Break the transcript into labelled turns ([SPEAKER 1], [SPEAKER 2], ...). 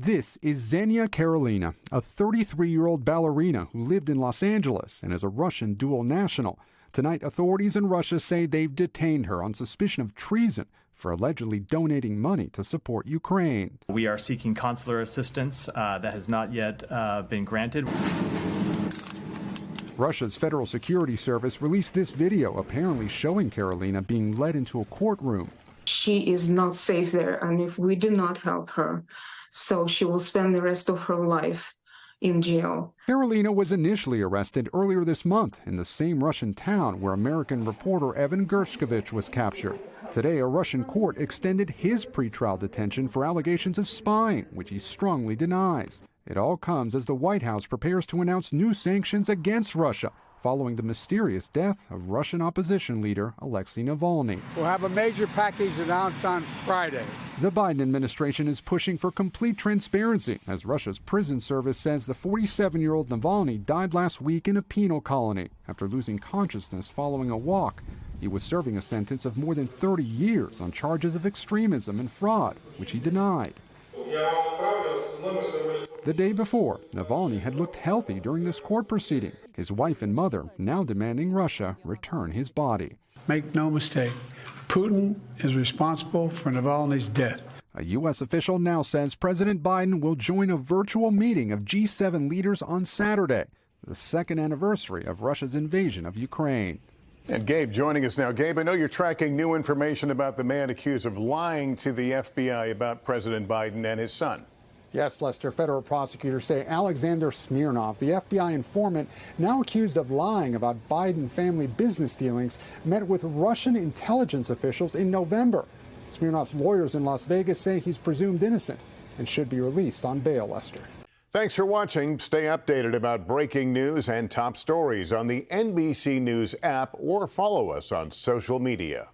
[SPEAKER 1] This is Xenia Karolina, a 33-year-old ballerina who lived in Los Angeles and is a Russian dual national. Tonight, authorities in Russia say they've detained her on suspicion of treason for allegedly donating money to support Ukraine.
[SPEAKER 2] We are seeking consular assistance that has not yet been granted.
[SPEAKER 1] Russia's Federal Security Service released this video apparently showing Karolina being led into a courtroom.
[SPEAKER 3] She is not safe there, and if we do not help her, so she will spend the rest of her life in jail.
[SPEAKER 1] Karolina was initially arrested earlier this month in the same Russian town where American reporter Evan Gershkovich was captured. Today, a Russian court extended his pretrial detention for allegations of spying, which he strongly denies. It all comes as the White House prepares to announce new sanctions against Russia following the mysterious death of Russian opposition leader Alexei Navalny.
[SPEAKER 4] We'll have a major package announced on Friday.
[SPEAKER 1] The Biden administration is pushing for complete transparency as Russia's prison service says the 47-year-old Navalny died last week in a penal colony after losing consciousness following a walk. He was serving a sentence of more than 30 years on charges of extremism and fraud, which he denied. The day before, Navalny had looked healthy during this court proceeding. His wife and mother now demanding Russia return his body.
[SPEAKER 4] Make no mistake, Putin is responsible for Navalny's death.
[SPEAKER 1] A U.S. official now says President Biden will join a virtual meeting of G7 leaders on Saturday, the second anniversary of Russia's invasion of Ukraine.
[SPEAKER 5] And Gabe joining us now. Gabe, I know you're tracking new information about the man accused of lying to the FBI about President Biden and his son.
[SPEAKER 6] Yes, Lester, federal prosecutors say Alexander Smirnov, the FBI informant now accused of lying about Biden family business dealings, met with Russian intelligence officials in November. Smirnov's lawyers in Las Vegas say he's presumed innocent and should be released on bail, Lester.
[SPEAKER 5] Thanks for watching. Stay updated about breaking news and top stories on the NBC News app or follow us on social media.